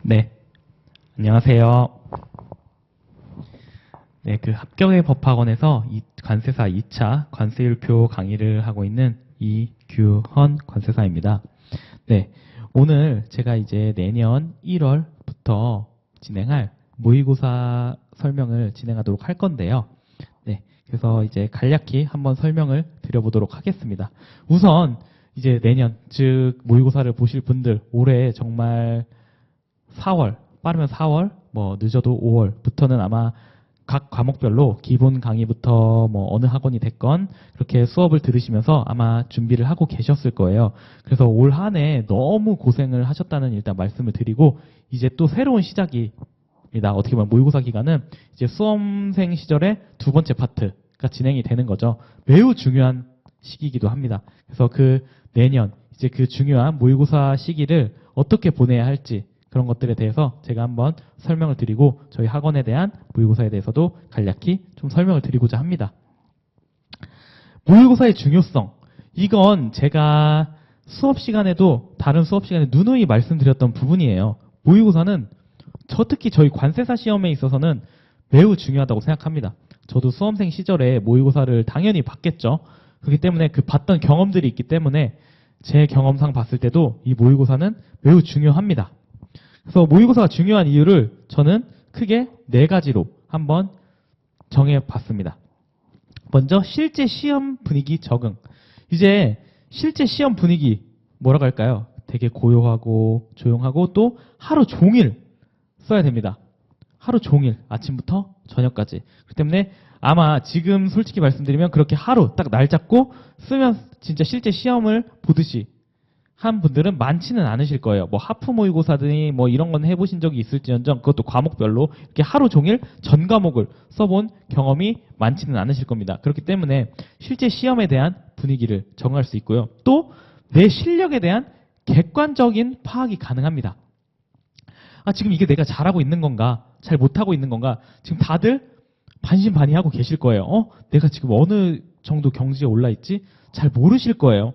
네, 안녕하세요. 네, 그 합격의 법학원에서 관세사 2차 관세율표 강의를 하고 있는 이규헌 관세사입니다. 네, 오늘 제가 이제 내년 1월부터 진행할 모의고사 설명을 진행하도록 할 건데요. 네, 그래서 이제 간략히 한번 설명을 드려보도록 하겠습니다. 우선 이제 내년, 즉 모의고사를 보실 분들 올해 정말 4월, 빠르면 4월, 뭐 늦어도 5월부터는 아마 각 과목별로 기본 강의부터 뭐 어느 학원이 됐건 그렇게 수업을 들으시면서 아마 준비를 하고 계셨을 거예요. 그래서 올 한 해 너무 고생을 하셨다는 일단 말씀을 드리고 이제 또 새로운 시작입니다. 어떻게 보면 모의고사 기간은 이제 수험생 시절의 두 번째 파트가 진행이 되는 거죠. 매우 중요한 시기이기도 합니다. 그래서 그 내년 이제 그 중요한 모의고사 시기를 어떻게 보내야 할지 그런 것들에 대해서 제가 한번 설명을 드리고 저희 학원에 대한 모의고사에 대해서도 간략히 좀 설명을 드리고자 합니다. 모의고사의 중요성. 이건 제가 수업 시간에도 다른 수업 시간에 누누이 말씀드렸던 부분이에요. 모의고사는 특히 저희 관세사 시험에 있어서는 매우 중요하다고 생각합니다. 저도 수험생 시절에 모의고사를 당연히 봤겠죠. 그렇기 때문에 그 봤던 경험들이 있기 때문에 제 경험상 봤을 때도 이 모의고사는 매우 중요합니다. 그래서 모의고사가 중요한 이유를 저는 크게 4가지로 한번 정해봤습니다. 먼저 실제 시험 분위기 적응. 이제 실제 시험 분위기 뭐라고 할까요? 되게 고요하고 조용하고 또 하루 종일 써야 됩니다. 하루 종일 아침부터 저녁까지. 그렇기 때문에 아마 지금 솔직히 말씀드리면 그렇게 하루 딱 날 잡고 쓰면 진짜 실제 시험을 보듯이 한 분들은 많지는 않으실 거예요. 뭐 하프 모의고사든지 뭐 이런 건 해보신 적이 있을지언정 그것도 과목별로 이렇게 하루 종일 전 과목을 써본 경험이 많지는 않으실 겁니다. 그렇기 때문에 실제 시험에 대한 분위기를 정할 수 있고요. 또 내 실력에 대한 객관적인 파악이 가능합니다. 아, 지금 이게 내가 잘하고 있는 건가? 잘 못하고 있는 건가? 지금 다들 반신반의하고 계실 거예요. 내가 지금 어느 정도 경지에 올라 있지? 잘 모르실 거예요.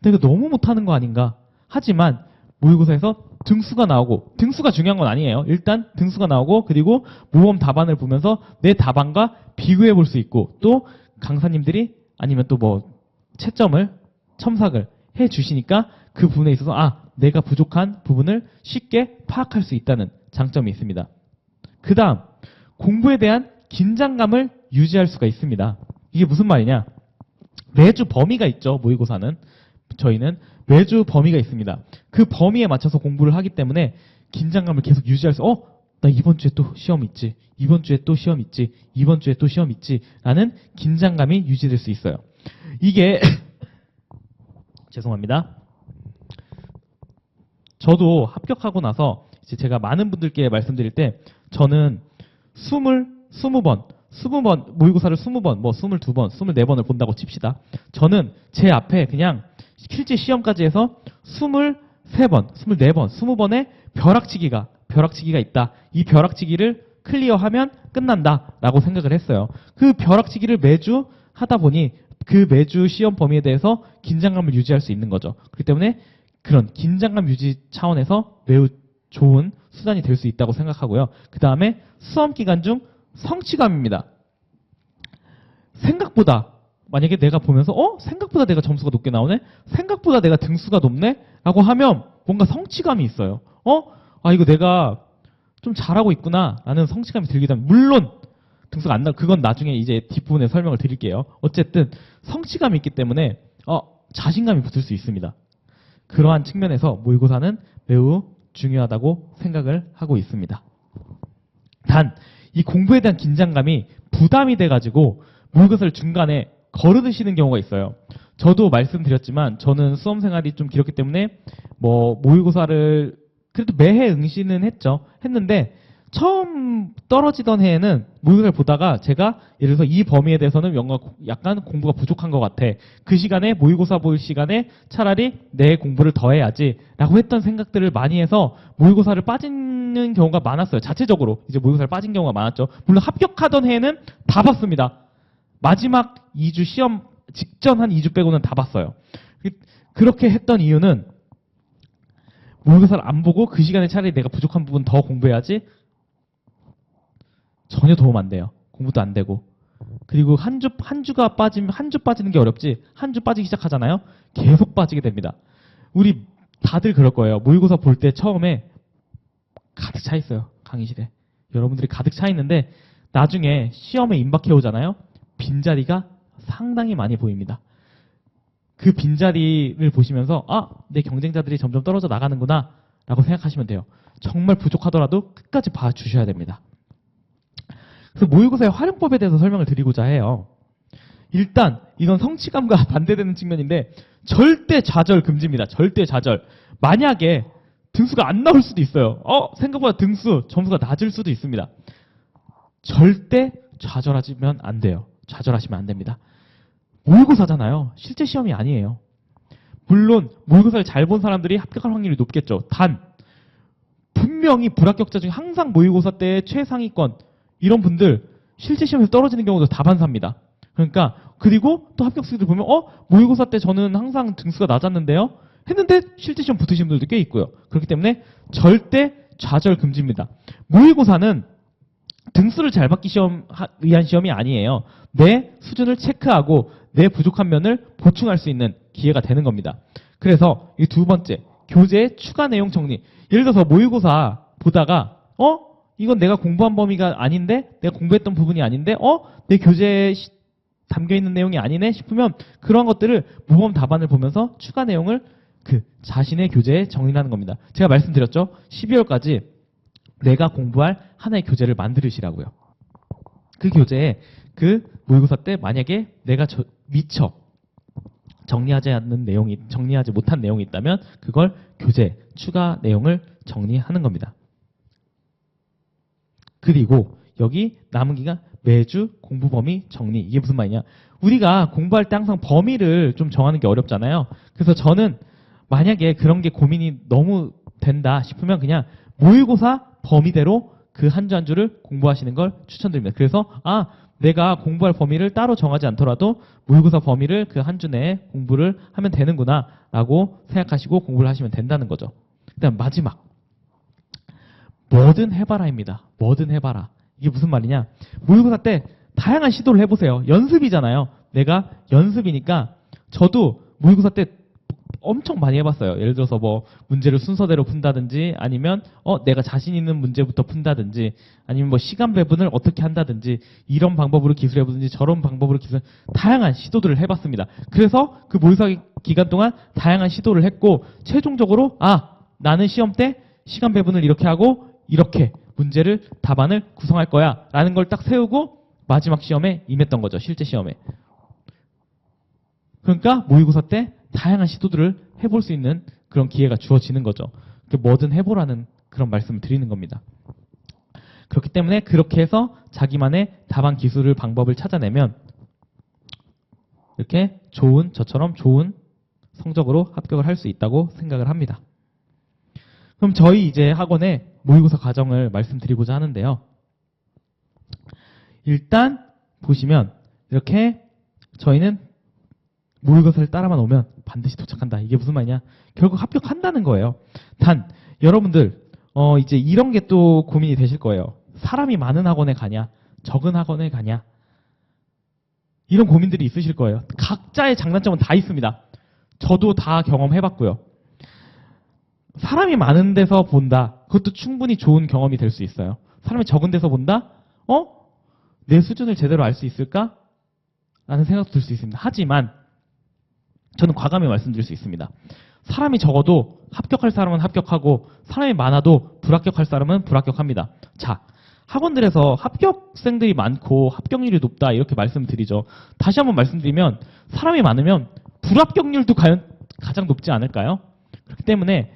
내가 너무 못하는 거 아닌가? 하지만 모의고사에서 등수가 나오고 등수가 중요한 건 아니에요. 일단 등수가 나오고 그리고 모범 답안을 보면서 내 답안과 비교해 볼 수 있고 또 강사님들이 아니면 또 뭐 채점을 첨삭을 해 주시니까 그 부분에 있어서 내가 부족한 부분을 쉽게 파악할 수 있다는 장점이 있습니다. 그 다음 공부에 대한 긴장감을 유지할 수가 있습니다. 이게 무슨 말이냐? 매주 범위가 있죠. 모의고사는. 저희는 매주 범위가 있습니다. 그 범위에 맞춰서 공부를 하기 때문에 긴장감을 계속 유지할 수, 나 이번 주에 또 시험 있지. 이번 주에 또 시험 있지. 이번 주에 또 시험 있지. 라는 긴장감이 유지될 수 있어요. 이게, 죄송합니다. 저도 합격하고 나서 이제 제가 많은 분들께 말씀드릴 때 저는 20번, 모의고사를 20번, 뭐 22번, 24번을 본다고 칩시다. 저는 제 앞에 그냥 실제 시험까지 해서 23번, 24번, 20번의 벼락치기가 있다. 이 벼락치기를 클리어하면 끝난다라고 생각을 했어요. 그 벼락치기를 매주 하다 보니 그 매주 시험 범위에 대해서 긴장감을 유지할 수 있는 거죠. 그렇기 때문에 그런 긴장감 유지 차원에서 매우 좋은 수단이 될 수 있다고 생각하고요. 그 다음에 수험 기간 중 성취감입니다. 생각보다 만약에 내가 보면서 생각보다 내가 점수가 높게 나오네? 생각보다 내가 등수가 높네? 라고 하면 뭔가 성취감이 있어요. 이거 내가 좀 잘하고 있구나 라는 성취감이 들게 되면 물론 등수가 안 그건 나중에 이제 뒷부분에 설명을 드릴게요. 어쨌든 성취감이 있기 때문에 자신감이 붙을 수 있습니다. 그러한 측면에서 모의고사는 매우 중요하다고 생각을 하고 있습니다. 단, 이 공부에 대한 긴장감이 부담이 돼가지고 모의고사를 중간에 거르드시는 경우가 있어요. 저도 말씀드렸지만 저는 수험 생활이 좀 길었기 때문에 뭐 모의고사를 그래도 매해 응시는 했는데 처음 떨어지던 해에는 모의고사를 보다가 제가 예를 들어서 이 범위에 대해서는 약간 공부가 부족한 것 같아. 그 시간에 모의고사 볼 시간에 차라리 내 공부를 더 해야지 라고 했던 생각들을 많이 해서 모의고사를 빠지는 경우가 많았어요. 자체적으로 이제 모의고사를 빠진 경우가 많았죠. 물론 합격하던 해에는 다 봤습니다. 마지막 2주 시험 직전 한 2주 빼고는 다 봤어요. 그렇게 했던 이유는 모의고사를 안 보고 그 시간에 차라리 내가 부족한 부분 더 공부해야지? 전혀 도움 안 돼요. 공부도 안 되고. 그리고 한 주가 빠지면 한 주 빠지는 게 어렵지, 한 주 빠지기 시작하잖아요. 계속 빠지게 됩니다. 우리 다들 그럴 거예요. 모의고사 볼 때 처음에 가득 차 있어요. 강의실에. 여러분들이 가득 차 있는데 나중에 시험에 임박해 오잖아요. 빈자리가 상당히 많이 보입니다. 그 빈자리를 보시면서 아, 내 경쟁자들이 점점 떨어져 나가는구나 라고 생각하시면 돼요. 정말 부족하더라도 끝까지 봐주셔야 됩니다. 그래서 모의고사의 활용법에 대해서 설명을 드리고자 해요. 일단 이건 성취감과 반대되는 측면인데 절대 좌절 금지입니다. 절대 좌절. 만약에 등수가 안 나올 수도 있어요. 생각보다 점수가 낮을 수도 있습니다. 절대 좌절하시면 안 돼요. 좌절하시면 안 됩니다. 모의고사잖아요. 실제 시험이 아니에요. 물론 모의고사를 잘 본 사람들이 합격할 확률이 높겠죠. 단 분명히 불합격자 중에 항상 모의고사 때 최상위권 이런 분들 실제 시험에서 떨어지는 경우도 다반사입니다. 그러니까 그리고 또 합격수들 보면 모의고사 때 저는 항상 등수가 낮았는데요. 했는데 실제 시험 붙으신 분들도 꽤 있고요. 그렇기 때문에 절대 좌절 금지입니다. 모의고사는 등수를 잘 받기 위한 시험이 아니에요. 내 수준을 체크하고 내 부족한 면을 보충할 수 있는 기회가 되는 겁니다. 그래서 이 두 번째, 교재의 추가 내용 정리. 예를 들어서 모의고사 보다가 이건 내가 공부한 범위가 아닌데, 내가 공부했던 부분이 아닌데, 내 교재에 담겨있는 내용이 아니네 싶으면 그런 것들을 모범 답안을 보면서 추가 내용을 그 자신의 교재에 정리하는 겁니다. 제가 말씀드렸죠. 12월까지 내가 공부할 하나의 교재를 만들으시라고요. 그 교재에 그 모의고사 때 만약에 내가 미처 정리하지 못한 내용이 있다면 그걸 교재 추가 내용을 정리하는 겁니다. 그리고 여기 남은 기간 매주 공부 범위 정리. 이게 무슨 말이냐? 우리가 공부할 때 항상 범위를 좀 정하는 게 어렵잖아요. 그래서 저는 만약에 그런 게 고민이 너무 된다 싶으면 그냥 모의고사 범위대로 그 한 주 한 주를 공부하시는 걸 추천드립니다. 그래서 내가 공부할 범위를 따로 정하지 않더라도 모의고사 범위를 그 한 주 내에 공부를 하면 되는구나 라고 생각하시고 공부를 하시면 된다는 거죠. 그다음 마지막, 뭐든 해봐라입니다. 뭐든 해봐라. 이게 무슨 말이냐? 모의고사 때 다양한 시도를 해보세요. 연습이잖아요. 내가 연습이니까 저도 모의고사 때 엄청 많이 해봤어요. 예를 들어서 뭐 문제를 순서대로 푼다든지 아니면 내가 자신 있는 문제부터 푼다든지 아니면 뭐 시간 배분을 어떻게 한다든지 이런 방법으로 기술해보든지 저런 방법으로 다양한 시도들을 해봤습니다. 그래서 그 모의고사 기간 동안 다양한 시도를 했고 최종적으로 나는 시험 때 시간 배분을 이렇게 하고 이렇게 문제를 답안을 구성할 거야 라는 걸 딱 세우고 마지막 시험에 임했던 거죠. 실제 시험에. 그러니까 모의고사 때 다양한 시도들을 해볼 수 있는 그런 기회가 주어지는 거죠. 뭐든 해보라는 그런 말씀을 드리는 겁니다. 그렇기 때문에 그렇게 해서 자기만의 답안 기술을 방법을 찾아내면 이렇게 저처럼 좋은 성적으로 합격을 할 수 있다고 생각을 합니다. 그럼 저희 이제 학원의 모의고사 과정을 말씀드리고자 하는데요. 일단 보시면 이렇게 저희는 모의고사를 따라만 오면 반드시 도착한다. 이게 무슨 말이냐? 결국 합격한다는 거예요. 단 여러분들 이제 이런 게 또 고민이 되실 거예요. 사람이 많은 학원에 가냐? 적은 학원에 가냐? 이런 고민들이 있으실 거예요. 각자의 장단점은 다 있습니다. 저도 다 경험해봤고요. 사람이 많은 데서 본다. 그것도 충분히 좋은 경험이 될 수 있어요. 사람이 적은 데서 본다? 내 수준을 제대로 알 수 있을까? 라는 생각도 들 수 있습니다. 하지만 저는 과감히 말씀드릴 수 있습니다. 사람이 적어도 합격할 사람은 합격하고 사람이 많아도 불합격할 사람은 불합격합니다. 자, 학원들에서 합격생들이 많고 합격률이 높다 이렇게 말씀드리죠. 다시 한번 말씀드리면 사람이 많으면 불합격률도 과연 가장 높지 않을까요? 그렇기 때문에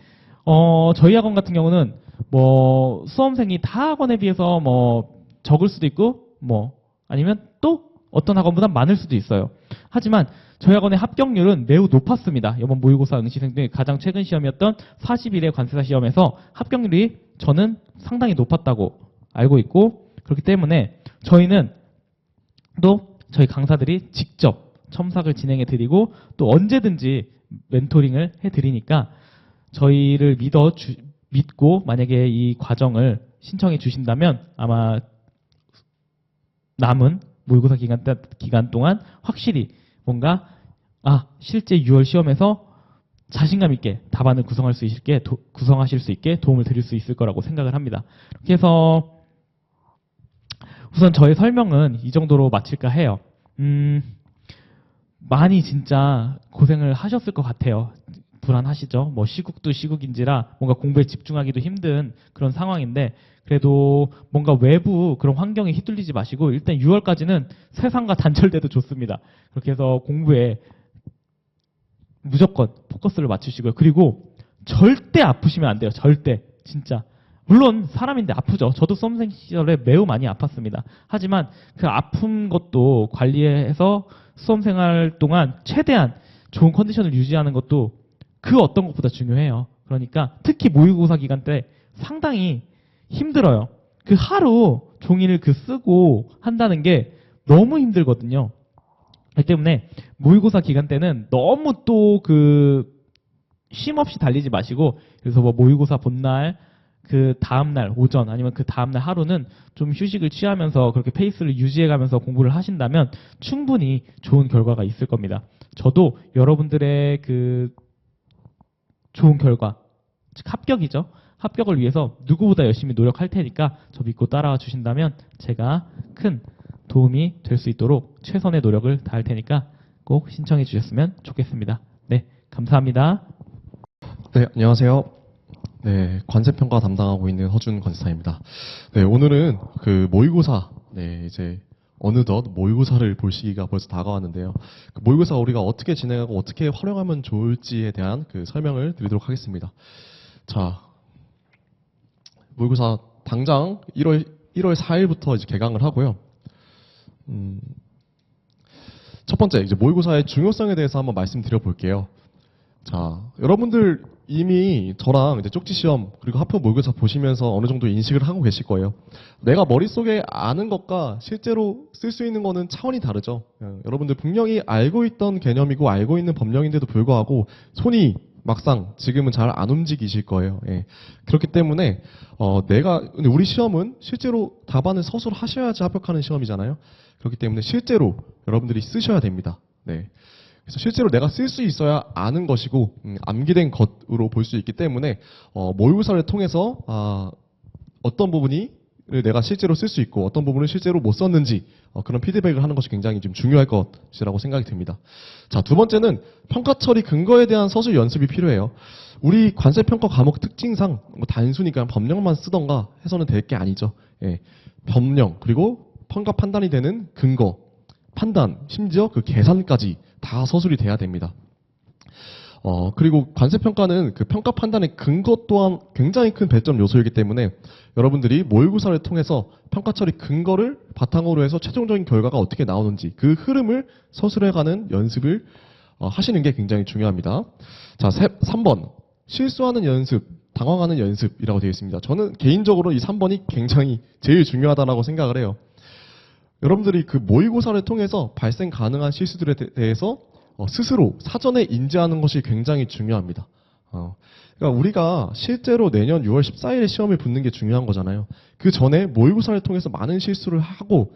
저희 학원 같은 경우는 뭐 수험생이 다 학원에 비해서 뭐 적을 수도 있고 뭐 아니면 또 어떤 학원보다 많을 수도 있어요. 하지만 저희 학원의 합격률은 매우 높았습니다. 이번 모의고사 응시생 중에 가장 최근 시험이었던 40일의 관세사 시험에서 합격률이 저는 상당히 높았다고 알고 있고 그렇기 때문에 저희는 또 저희 강사들이 직접 첨삭을 진행해 드리고 또 언제든지 멘토링을 해 드리니까 저희를 믿고 만약에 이 과정을 신청해 주신다면 아마 남은 모의고사 기간 동안 확실히 뭔가 실제 6월 시험에서 자신감 있게 답안을 구성하실 수 있게 도움을 드릴 수 있을 거라고 생각을 합니다. 그래서 우선 저의 설명은 이 정도로 마칠까 해요. 많이 진짜 고생을 하셨을 것 같아요. 불안하시죠? 뭐 시국도 시국인지라 뭔가 공부에 집중하기도 힘든 그런 상황인데 그래도 뭔가 외부 그런 환경에 휘둘리지 마시고 일단 6월까지는 세상과 단절돼도 좋습니다. 그렇게 해서 공부에 무조건 포커스를 맞추시고요. 그리고 절대 아프시면 안 돼요. 절대. 진짜. 물론 사람인데 아프죠. 저도 수험생 시절에 매우 많이 아팠습니다. 하지만 그 아픈 것도 관리해서 수험생활 동안 최대한 좋은 컨디션을 유지하는 것도 그 어떤 것보다 중요해요. 그러니까 특히 모의고사 기간 때 상당히 힘들어요. 그 하루 종일 쓰고 한다는 게 너무 힘들거든요. 그렇기 때문에 모의고사 기간 때는 너무 또 쉼 없이 달리지 마시고 그래서 뭐 모의고사 본날 그 다음날 오전 아니면 그 다음날 하루는 좀 휴식을 취하면서 그렇게 페이스를 유지해가면서 공부를 하신다면 충분히 좋은 결과가 있을 겁니다. 저도 여러분들의 좋은 결과, 즉 합격이죠. 합격을 위해서 누구보다 열심히 노력할 테니까 저 믿고 따라와 주신다면 제가 큰 도움이 될 수 있도록 최선의 노력을 다할 테니까 꼭 신청해 주셨으면 좋겠습니다. 네, 감사합니다. 네, 안녕하세요. 네, 관세평가 담당하고 있는 허준 관세사입니다. 네, 오늘은 모의고사, 이제 어느덧 모의고사를 볼 시기가 벌써 다가왔는데요. 모의고사 우리가 어떻게 진행하고 어떻게 활용하면 좋을지에 대한 설명을 드리도록 하겠습니다. 자, 모의고사 당장 1월 4일부터 이제 개강을 하고요. 첫 번째, 이제 모의고사의 중요성에 대해서 한번 말씀드려 볼게요. 자, 여러분들 이미 저랑 이제 쪽지 시험 그리고 학교 모의고사 보시면서 어느 정도 인식을 하고 계실 거예요. 내가 머릿속에 아는 것과 실제로 쓸 수 있는 거는 차원이 다르죠. 여러분들 분명히 알고 있던 개념이고 알고 있는 법령인데도 불구하고 손이 막상 지금은 잘 안 움직이실 거예요. 예. 그렇기 때문에 근데 우리 시험은 실제로 답안을 서술 하셔야지 합격하는 시험이잖아요. 그렇기 때문에 실제로 여러분들이 쓰셔야 됩니다. 네. 그래서 실제로 내가 쓸 수 있어야 아는 것이고 암기된 것으로 볼 수 있기 때문에 모의고사를 통해서 어떤 부분이 내가 실제로 쓸 수 있고 어떤 부분을 실제로 못 썼는지 그런 피드백을 하는 것이 굉장히 좀 중요할 것이라고 생각이 듭니다. 자, 두 번째는 평가 처리 근거에 대한 서술 연습이 필요해요. 우리 관세평가 과목 특징상 단순히 그냥 법령만 쓰던가 해서는 될 게 아니죠. 예. 법령 그리고 평가 판단이 되는 근거, 판단, 심지어 계산까지 다 서술이 돼야 됩니다. 그리고 관세평가는 평가 판단의 근거 또한 굉장히 큰 배점 요소이기 때문에 여러분들이 모의고사를 통해서 평가 처리 근거를 바탕으로 해서 최종적인 결과가 어떻게 나오는지 그 흐름을 서술해가는 연습을 하시는 게 굉장히 중요합니다. 자, 3번. 실수하는 연습, 당황하는 연습이라고 되어 있습니다. 저는 개인적으로 이 3번이 굉장히 제일 중요하다고 생각을 해요. 여러분들이 모의고사를 통해서 발생 가능한 실수들에 대해서 스스로 사전에 인지하는 것이 굉장히 중요합니다. 그러니까 우리가 실제로 내년 6월 14일에 시험을 붙는 게 중요한 거잖아요. 그 전에 모의고사를 통해서 많은 실수를 하고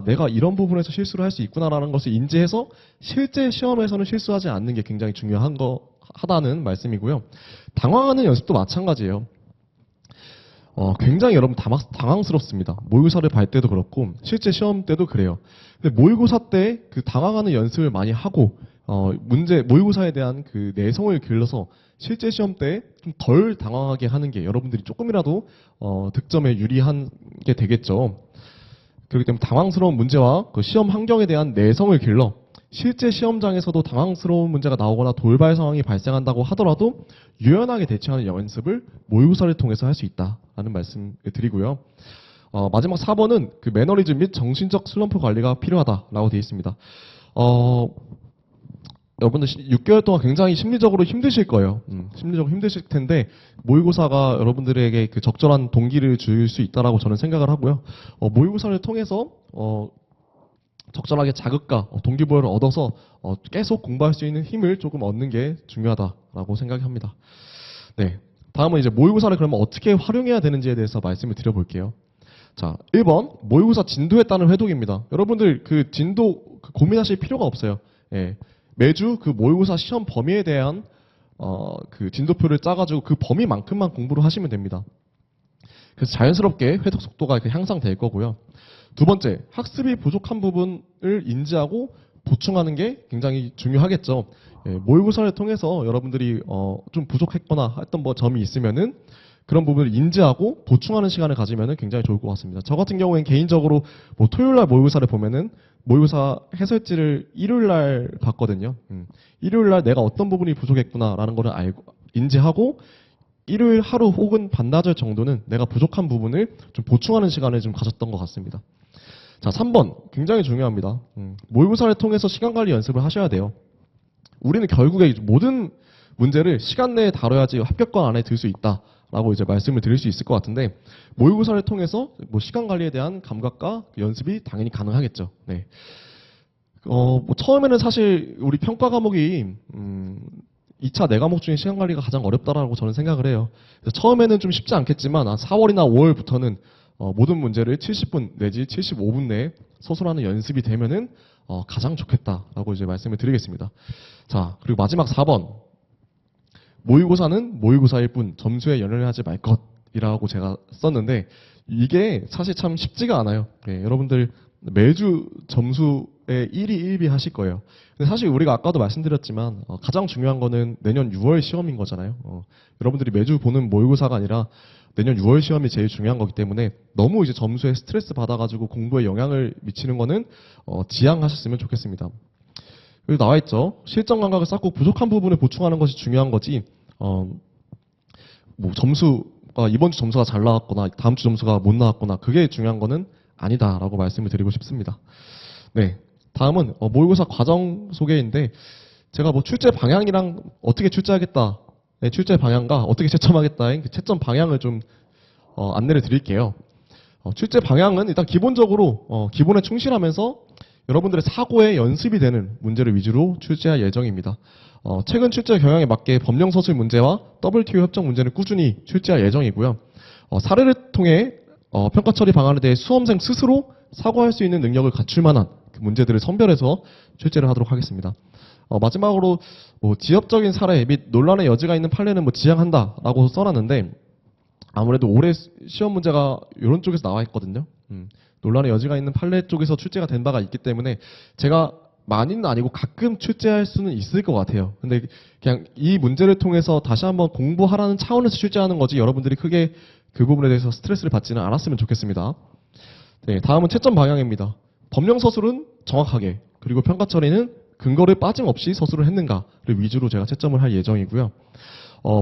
내가 이런 부분에서 실수를 할 수 있구나라는 것을 인지해서 실제 시험에서는 실수하지 않는 게 굉장히 하다는 말씀이고요. 당황하는 연습도 마찬가지예요. 굉장히 여러분 당황스럽습니다. 모의고사를 볼 때도 그렇고 실제 시험 때도 그래요. 근데 모의고사 때 당황하는 연습을 많이 하고 모의고사에 대한 내성을 길러서 실제 시험 때 좀 덜 당황하게 하는 게 여러분들이 조금이라도 득점에 유리한 게 되겠죠. 그렇기 때문에 당황스러운 문제와 시험 환경에 대한 내성을 길러 실제 시험장에서도 당황스러운 문제가 나오거나 돌발 상황이 발생한다고 하더라도 유연하게 대처하는 연습을 모의고사를 통해서 할 수 있다라는 말씀을 드리고요. 마지막 4번은 매너리즘 및 정신적 슬럼프 관리가 필요하다라고 되어 있습니다. 여러분들 6개월 동안 굉장히 심리적으로 힘드실 거예요. 심리적으로 힘드실 텐데 모의고사가 여러분들에게 적절한 동기를 줄 수 있다라고 저는 생각을 하고요. 모의고사를 통해서 적절하게 자극과 동기부여를 얻어서 계속 공부할 수 있는 힘을 조금 얻는 게 중요하다라고 생각합니다. 네. 다음은 이제 모의고사를 그러면 어떻게 활용해야 되는지에 대해서 말씀을 드려볼게요. 자, 1번 모의고사 진도에 따른 회독입니다. 여러분들 그 진도 고민하실 필요가 없어요. 예. 매주 그 모의고사 시험 범위에 대한 그 진도표를 짜가지고 그 범위만큼만 공부를 하시면 됩니다. 그래서 자연스럽게 회독 속도가 이렇게 향상될 거고요. 두 번째, 학습이 부족한 부분을 인지하고 보충하는 게 굉장히 중요하겠죠. 예, 모의고사를 통해서 여러분들이 좀 부족했거나 했던 뭐 점이 있으면은 그런 부분을 인지하고 보충하는 시간을 가지면은 굉장히 좋을 것 같습니다. 저 같은 경우엔 개인적으로 뭐 토요일 날 모의고사를 보면은 모의고사 해설지를 일요일 날 봤거든요. 일요일 날 내가 어떤 부분이 부족했구나라는 거를 알고 인지하고 일요일 하루 혹은 반나절 정도는 내가 부족한 부분을 좀 보충하는 시간을 좀 가졌던 것 같습니다. 자, 3번 굉장히 중요합니다. 모의고사를 통해서 시간 관리 연습을 하셔야 돼요. 우리는 결국에 모든 문제를 시간 내에 다뤄야지 합격권 안에 들 수 있다라고 이제 말씀을 드릴 수 있을 것 같은데 모의고사를 통해서 뭐 시간 관리에 대한 감각과 연습이 당연히 가능하겠죠. 네. 뭐 처음에는 사실 우리 평가 과목이 2차 네 과목 중에 시간 관리가 가장 어렵다라고 저는 생각을 해요. 그래서 처음에는 좀 쉽지 않겠지만 한 4월이나 5월부터는 모든 문제를 70분 내지 75분 내에 소설하는 연습이 되면은 가장 좋겠다라고 이제 말씀을 드리겠습니다. 자, 그리고 마지막 4번. 모의고사는 모의고사일 뿐 점수에 연연을 하지 말 것이라고 제가 썼는데 이게 사실 참 쉽지가 않아요. 네, 여러분들 매주 점수에 1위 1비 하실 거예요. 근데 사실 우리가 아까도 말씀드렸지만 가장 중요한 거는 내년 6월 시험인 거잖아요. 여러분들이 매주 보는 모의고사가 아니라 내년 6월 시험이 제일 중요한 거기 때문에 너무 이제 점수에 스트레스 받아가지고 공부에 영향을 미치는 거는 지양하셨으면 좋겠습니다. 여기 나와 있죠. 실전 감각을 쌓고 부족한 부분을 보충하는 것이 중요한 거지. 뭐 점수가 이번 주 점수가 잘 나왔거나 다음 주 점수가 못 나왔거나 그게 중요한 거는 아니다라고 말씀을 드리고 싶습니다. 네. 다음은 모의고사 과정 소개인데 제가 뭐 출제 방향이랑 어떻게 출제하겠다, 네, 출제 방향과 어떻게 채점하겠다의 그 채점 방향을 좀 안내를 드릴게요. 출제 방향은 일단 기본적으로 기본에 충실하면서 여러분들의 사고에 연습이 되는 문제를 위주로 출제할 예정입니다. 최근 출제 경향에 맞게 법령 서술 문제와 WTO 협정 문제를 꾸준히 출제할 예정이고요. 사례를 통해 평가 처리 방안에 대해 수험생 스스로 사고할 수 있는 능력을 갖출 만한 그 문제들을 선별해서 출제를 하도록 하겠습니다. 마지막으로 뭐 지엽적인 사례 및 논란의 여지가 있는 판례는 뭐 지양한다라고 써놨는데 아무래도 올해 시험 문제가 이런 쪽에서 나와 있거든요. 논란의 여지가 있는 판례 쪽에서 출제가 된 바가 있기 때문에 제가 많이는 아니고 가끔 출제할 수는 있을 것 같아요. 근데 그냥 이 문제를 통해서 다시 한번 공부하라는 차원에서 출제하는 거지 여러분들이 크게 그 부분에 대해서 스트레스를 받지는 않았으면 좋겠습니다. 네, 다음은 채점 방향입니다. 법령 서술은 정확하게 그리고 평가 처리는 근거를 빠짐없이 서술을 했는가를 위주로 제가 채점을 할 예정이고요.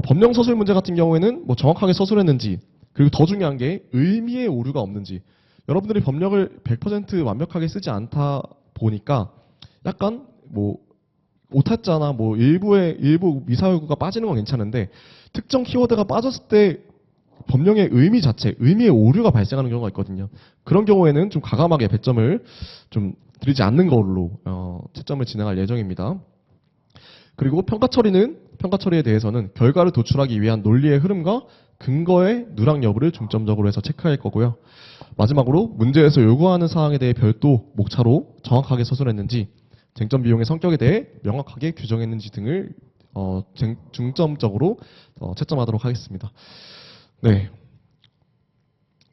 법령 서술 문제 같은 경우에는 뭐 정확하게 서술했는지 그리고 더 중요한 게 의미의 오류가 없는지 여러분들이 법령을 100% 완벽하게 쓰지 않다 보니까 약간 뭐 오타자나 뭐 일부 미사여구가 빠지는 건 괜찮은데 특정 키워드가 빠졌을 때 법령의 의미 자체, 의미의 오류가 발생하는 경우가 있거든요. 그런 경우에는 좀 과감하게 배점을 좀 드리지 않는 걸로 채점을 진행할 예정입니다. 그리고 평가 처리에 대해서는 결과를 도출하기 위한 논리의 흐름과 근거의 누락 여부를 중점적으로 해서 체크할 거고요. 마지막으로 문제에서 요구하는 사항에 대해 별도 목차로 정확하게 서술했는지 쟁점 비용의 성격에 대해 명확하게 규정했는지 등을 중점적으로 채점하도록 하겠습니다. 네.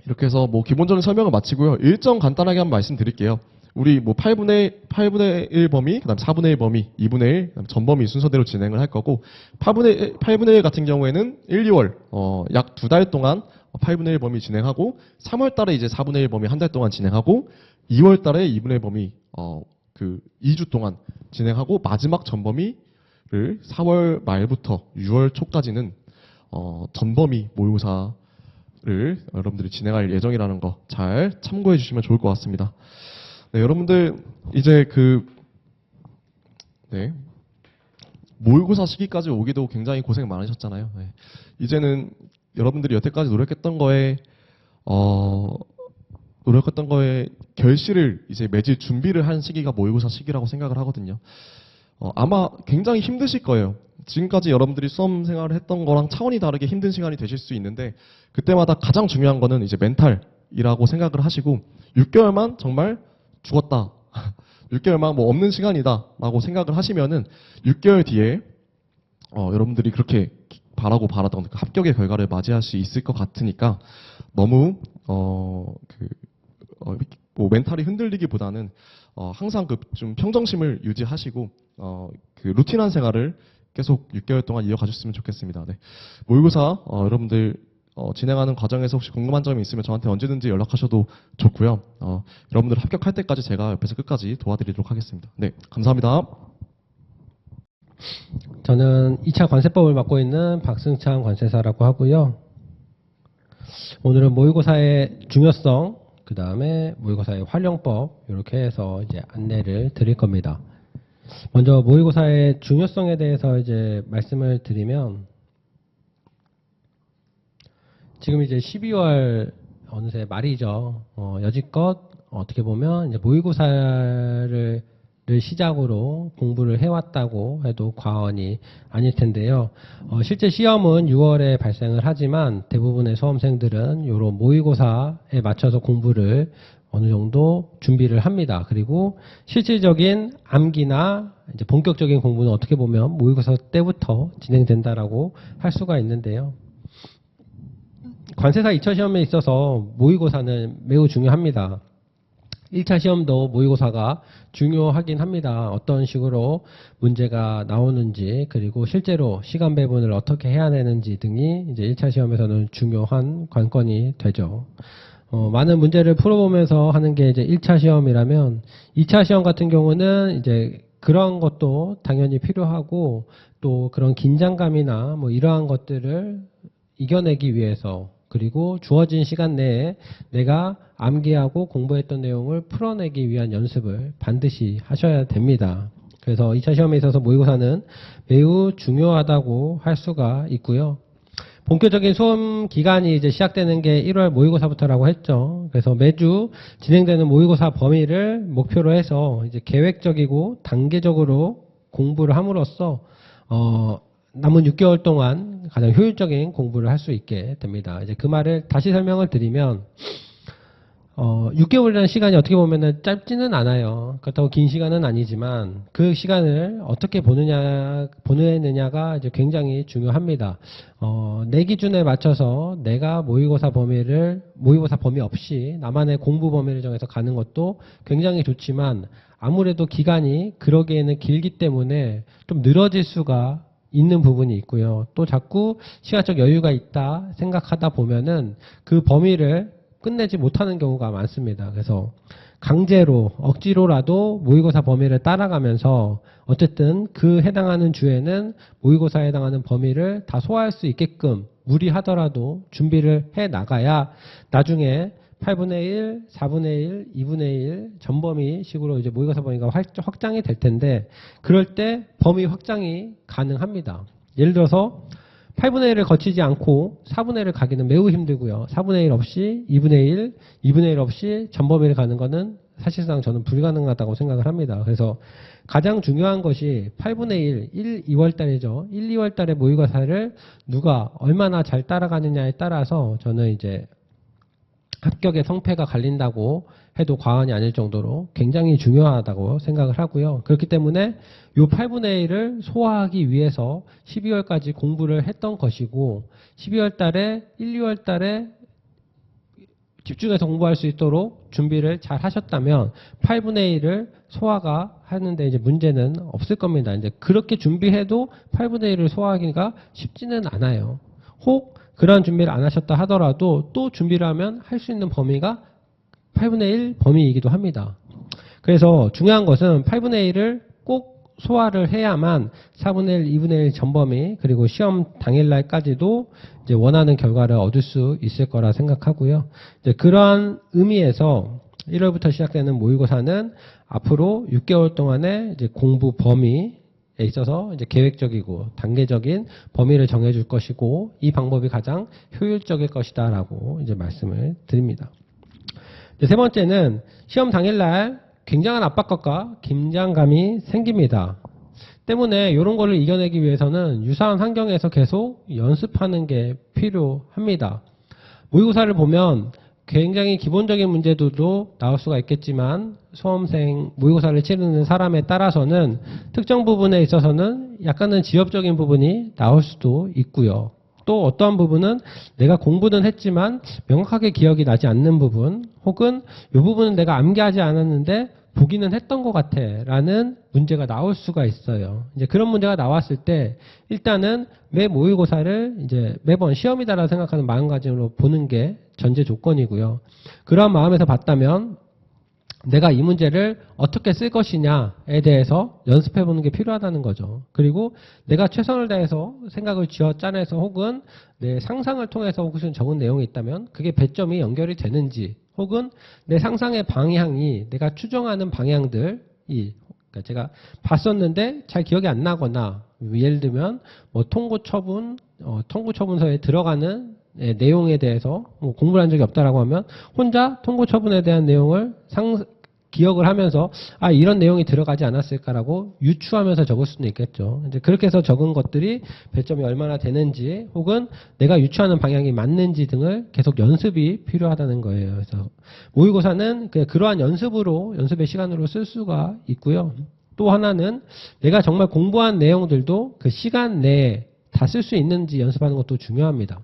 이렇게 해서 뭐 기본적인 설명을 마치고요. 일정 간단하게 한번 말씀드릴게요. 우리 뭐 8분의 1 범위, 그다음 4분의 1 범위, 2분의 1, 그다음 전범위 순서대로 진행을 할 거고 8분의 1 같은 경우에는 1, 2월 약 2달 동안 8분의 1 범위 진행하고 3월 달에 이제 4분의 1 범위 한 달 동안 진행하고 2월 달에 2분의 1 범위 그 2주 동안 진행하고 마지막 전범위를 4월 말부터 6월 초까지는 전범위 모의고사를 여러분들이 진행할 예정이라는 거 잘 참고해 주시면 좋을 것 같습니다. 네, 여러분들 이제 모의고사 시기까지 오기도 굉장히 고생 많으셨잖아요. 네. 이제는 여러분들이 여태까지 노력했던 거에 결실을 이제 맺을 준비를 한 시기가 모의고사 시기라고 생각을 하거든요. 아마 굉장히 힘드실 거예요. 지금까지 여러분들이 수험 생활을 했던 거랑 차원이 다르게 힘든 시간이 되실 수 있는데 그때마다 가장 중요한 거는 이제 멘탈이라고 생각을 하시고 6개월만 정말 죽었다. 6개월만 뭐 없는 시간이다라고 생각을 하시면은 6개월 뒤에 여러분들이 그렇게 바라던 그 합격의 결과를 맞이할 수 있을 것 같으니까 너무 뭐 멘탈이 흔들리기보다는 항상 그 좀 평정심을 유지하시고 그 루틴한 생활을 계속 6개월 동안 이어가셨으면 좋겠습니다. 네. 모의고사 여러분들 진행하는 과정에서 혹시 궁금한 점이 있으면 저한테 언제든지 연락하셔도 좋고요. 여러분들 합격할 때까지 제가 옆에서 끝까지 도와드리도록 하겠습니다. 네, 감사합니다. 저는 2차 관세법을 맡고 있는 박승창 관세사라고 하고요. 오늘은 모의고사의 중요성, 그 다음에 모의고사의 활용법 이렇게 해서 이제 안내를 드릴 겁니다. 먼저 모의고사의 중요성에 대해서 이제 말씀을 드리면 지금 이제 12월 어느새 말이죠. 여지껏 어떻게 보면 이제 모의고사를 시작으로 공부를 해왔다고 해도 과언이 아닐 텐데요. 실제 시험은 6월에 발생을 하지만 대부분의 수험생들은 이런 모의고사에 맞춰서 공부를 어느 정도 준비를 합니다. 그리고 실질적인 암기나 이제 본격적인 공부는 어떻게 보면 모의고사 때부터 진행된다라고 할 수가 있는데요. 관세사 2차 시험에 있어서 모의고사는 매우 중요합니다. 1차 시험도 모의고사가 중요하긴 합니다. 어떤 식으로 문제가 나오는지 그리고 실제로 시간 배분을 어떻게 해야 되는지 등이 이제 1차 시험에서는 중요한 관건이 되죠. 많은 문제를 풀어보면서 하는 게 이제 1차 시험이라면 2차 시험 같은 경우는 이제 그런 것도 당연히 필요하고 또 그런 긴장감이나 뭐 이러한 것들을 이겨내기 위해서 그리고 주어진 시간 내에 내가 암기하고 공부했던 내용을 풀어내기 위한 연습을 반드시 하셔야 됩니다. 그래서 2차 시험에 있어서 모의고사는 매우 중요하다고 할 수가 있고요. 본격적인 수험 기간이 이제 시작되는 게 1월 모의고사부터라고 했죠. 그래서 매주 진행되는 모의고사 범위를 목표로 해서 이제 계획적이고 단계적으로 공부를 함으로써 남은 6개월 동안 가장 효율적인 공부를 할 수 있게 됩니다. 이제 그 말을 다시 설명을 드리면 6개월이라는 시간이 어떻게 보면은 짧지는 않아요. 그렇다고 긴 시간은 아니지만 그 시간을 어떻게 보내느냐가 이제 굉장히 중요합니다. 내 기준에 맞춰서 내가 모의고사 범위 없이 나만의 공부 범위를 정해서 가는 것도 굉장히 좋지만 아무래도 기간이 그러기에는 길기 때문에 좀 늘어질 수가 있는 부분이 있고요. 또 자꾸 시간적 여유가 있다 생각하다 보면은 그 범위를 끝내지 못하는 경우가 많습니다. 그래서 강제로 억지로라도 모의고사 범위를 따라가면서 어쨌든 그 해당하는 주에는 모의고사에 해당하는 범위를 다 소화할 수 있게끔 무리하더라도 준비를 해 나가야 나중에 8분의 1, 4분의 1, 2분의 1 전범위 식으로 이제 모의고사 범위가 확장이 될 텐데 그럴 때 범위 확장이 가능합니다. 예를 들어서 8분의 1을 거치지 않고 4분의 1을 가기는 매우 힘들고요. 4분의 1 없이 2분의 1, 2분의 1 없이 전범위를 가는 거는 사실상 저는 불가능하다고 생각을 합니다. 그래서 가장 중요한 것이 8분의 1, 2월 달이죠. 1, 2월 달에 모의고사를 누가 얼마나 잘 따라가느냐에 따라서 저는 이제 합격의 성패가 갈린다고 해도 과언이 아닐 정도로 굉장히 중요하다고 생각을 하고요. 그렇기 때문에 이 8분의 1을 소화하기 위해서 12월까지 공부를 했던 것이고 12월 달에 1, 2월 달에 집중해서 공부할 수 있도록 준비를 잘 하셨다면 8분의 1을 소화가 하는데 이제 문제는 없을 겁니다. 이제 그렇게 준비해도 8분의 1을 소화하기가 쉽지는 않아요. 혹 그러한 준비를 안 하셨다 하더라도 또 준비를 하면 할 수 있는 범위가 8분의 1 범위이기도 합니다. 그래서 중요한 것은 8분의 1을 꼭 소화를 해야만 4분의 1, 2분의 1 전범위 그리고 시험 당일날까지도 이제 원하는 결과를 얻을 수 있을 거라 생각하고요. 이제 그러한 의미에서 1월부터 시작되는 모의고사는 앞으로 6개월 동안의 이제 공부 범위에 있어서 이제 계획적이고 단계적인 범위를 정해줄 것이고 이 방법이 가장 효율적일 것이다라고 이제 말씀을 드립니다. 세 번째는 시험 당일날 굉장한 압박감과 긴장감이 생깁니다. 때문에 이런 거를 이겨내기 위해서는 유사한 환경에서 계속 연습하는 게 필요합니다. 모의고사를 보면 굉장히 기본적인 문제들도 나올 수가 있겠지만 수험생 모의고사를 치르는 사람에 따라서는 특정 부분에 있어서는 약간은 지엽적인 부분이 나올 수도 있고요. 또 어떠한 부분은 내가 공부는 했지만 명확하게 기억이 나지 않는 부분, 혹은 이 부분은 내가 암기하지 않았는데 보기는 했던 것 같아 라는 문제가 나올 수가 있어요. 이제 그런 문제가 나왔을 때 일단은 매 모의고사를 이제 매번 시험이다라고 생각하는 마음가짐으로 보는 게 전제 조건이고요. 그러한 마음에서 봤다면 내가 이 문제를 어떻게 쓸 것이냐에 대해서 연습해 보는 게 필요하다는 거죠. 그리고 내가 최선을 다해서 생각을 쥐어 짜내서 혹은 내 상상을 통해서 혹은 적은 내용이 있다면 그게 배점이 연결이 되는지, 혹은 내 상상의 방향이 내가 추정하는 방향들이, 그러니까 제가 봤었는데 잘 기억이 안 나거나, 예를 들면 뭐 통고처분서에 들어가는 내용에 대해서 뭐 공부를 한 적이 없다라고 하면 혼자 통고처분에 대한 내용을 기억을 하면서 이런 내용이 들어가지 않았을까라고 유추하면서 적을 수는 있겠죠. 이제 그렇게 해서 적은 것들이 배점이 얼마나 되는지, 혹은 내가 유추하는 방향이 맞는지 등을 계속 연습이 필요하다는 거예요. 그래서 모의고사는 그러한 연습의 시간으로 쓸 수가 있고요. 또 하나는 내가 정말 공부한 내용들도 그 시간 내에 다 쓸 수 있는지 연습하는 것도 중요합니다.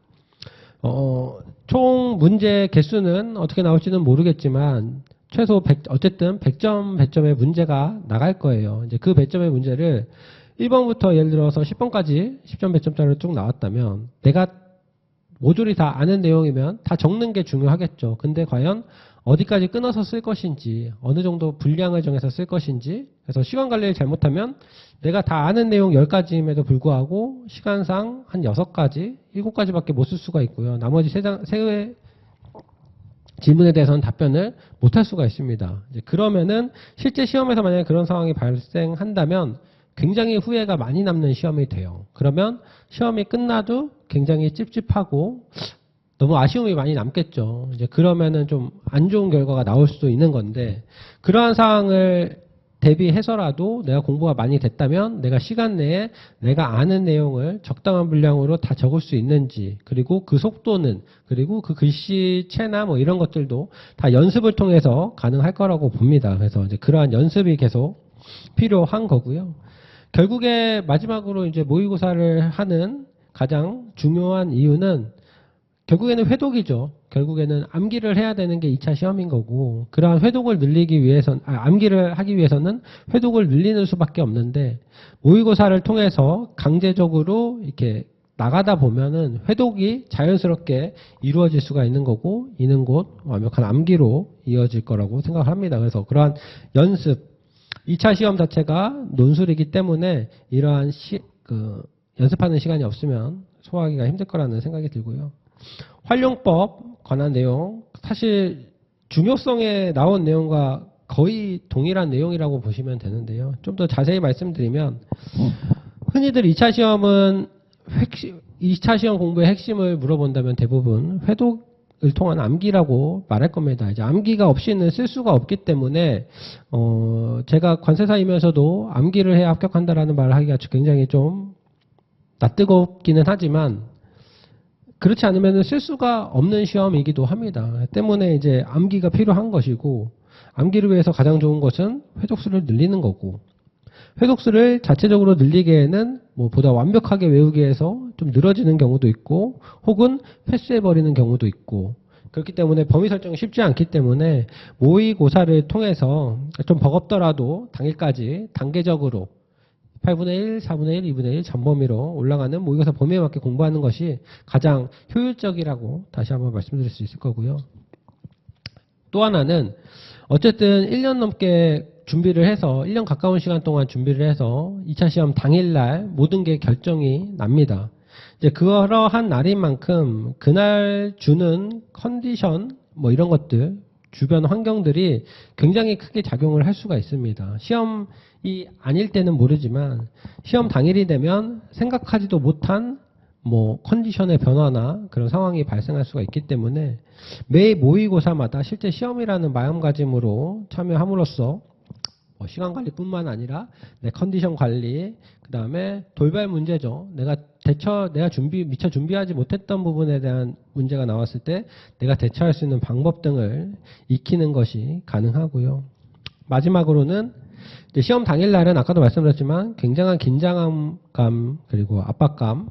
총 문제 개수는 어떻게 나올지는 모르겠지만 최소 100점 배점의 문제가 나갈 거예요. 이제 그 배점의 문제를 1번부터 예를 들어서 10번까지 10점 배점짜리로 쭉 나왔다면 내가 모조리 다 아는 내용이면 다 적는 게 중요하겠죠. 근데 과연 어디까지 끊어서 쓸 것인지, 어느 정도 분량을 정해서 쓸 것인지, 그래서 시간 관리를 잘못하면 내가 다 아는 내용 10가지임에도 불구하고 시간상 한 6가지, 7가지밖에 못 쓸 수가 있고요. 나머지 세 질문에 대해서는 답변을 못할 수가 있습니다. 이제 그러면은 실제 시험에서 만약에 그런 상황이 발생한다면 굉장히 후회가 많이 남는 시험이 돼요. 그러면 시험이 끝나도 굉장히 찝찝하고 너무 아쉬움이 많이 남겠죠. 이제 그러면은 좀 안 좋은 결과가 나올 수도 있는 건데, 그러한 상황을 대비해서라도 내가 공부가 많이 됐다면 내가 시간 내에 내가 아는 내용을 적당한 분량으로 다 적을 수 있는지, 그리고 그 속도는, 그리고 그 글씨체나 뭐 이런 것들도 다 연습을 통해서 가능할 거라고 봅니다. 그래서 이제 그러한 연습이 계속 필요한 거고요. 결국에 마지막으로 이제 모의고사를 하는 가장 중요한 이유는 결국에는 회독이죠. 결국에는 암기를 해야 되는 게 2차 시험인 거고, 그러한 회독을 늘리기 위해서는, 암기를 하기 위해서는 회독을 늘리는 수밖에 없는데, 모의고사를 통해서 강제적으로 이렇게 나가다 보면은 회독이 자연스럽게 이루어질 수가 있는 거고, 이는 곧 완벽한 암기로 이어질 거라고 생각을 합니다. 그래서 그러한 연습, 2차 시험 자체가 논술이기 때문에 이러한 연습하는 시간이 없으면 소화하기가 힘들 거라는 생각이 들고요. 활용법 관한 내용, 사실 중요성에 나온 내용과 거의 동일한 내용이라고 보시면 되는데요. 좀 더 자세히 말씀드리면, 흔히들 2차 시험은 2차 시험 공부의 핵심을 물어본다면 대부분 회독을 통한 암기라고 말할 겁니다. 이제 암기가 없이는 쓸 수가 없기 때문에 제가 관세사이면서도 암기를 해야 합격한다라는 말을 하기가 굉장히 좀 낯뜨겁기는 하지만 그렇지 않으면 쓸 수가 없는 시험이기도 합니다. 때문에 이제 암기가 필요한 것이고, 암기를 위해서 가장 좋은 것은 회독수를 늘리는 거고, 회독수를 자체적으로 늘리기에는 보다 완벽하게 외우기 위해서 좀 늘어지는 경우도 있고, 혹은 패스해버리는 경우도 있고, 그렇기 때문에 범위 설정이 쉽지 않기 때문에 모의고사를 통해서 좀 버겁더라도 당일까지 단계적으로 8분의 1, 4분의 1, 2분의 1 전범위로 올라가는 모의고사 범위에 맞게 공부하는 것이 가장 효율적이라고 다시 한번 말씀드릴 수 있을 거고요. 또 하나는 어쨌든 1년 넘게 준비를 해서 1년 가까운 시간 동안 준비를 해서 2차 시험 당일날 모든 게 결정이 납니다. 이제 그러한 날인 만큼 그날 주는 컨디션 이런 것들, 주변 환경들이 굉장히 크게 작용을 할 수가 있습니다. 시험이 아닐 때는 모르지만 시험 당일이 되면 생각하지도 못한 컨디션의 변화나 그런 상황이 발생할 수가 있기 때문에 매 모의고사마다 실제 시험이라는 마음가짐으로 참여함으로써 뭐 시간 관리뿐만 아니라 내 컨디션 관리, 그 다음에 돌발 문제죠. 내가 미처 준비하지 못했던 부분에 대한 문제가 나왔을 때 내가 대처할 수 있는 방법 등을 익히는 것이 가능하고요. 마지막으로는 이제 시험 당일날은 아까도 말씀드렸지만 굉장한 긴장감 그리고 압박감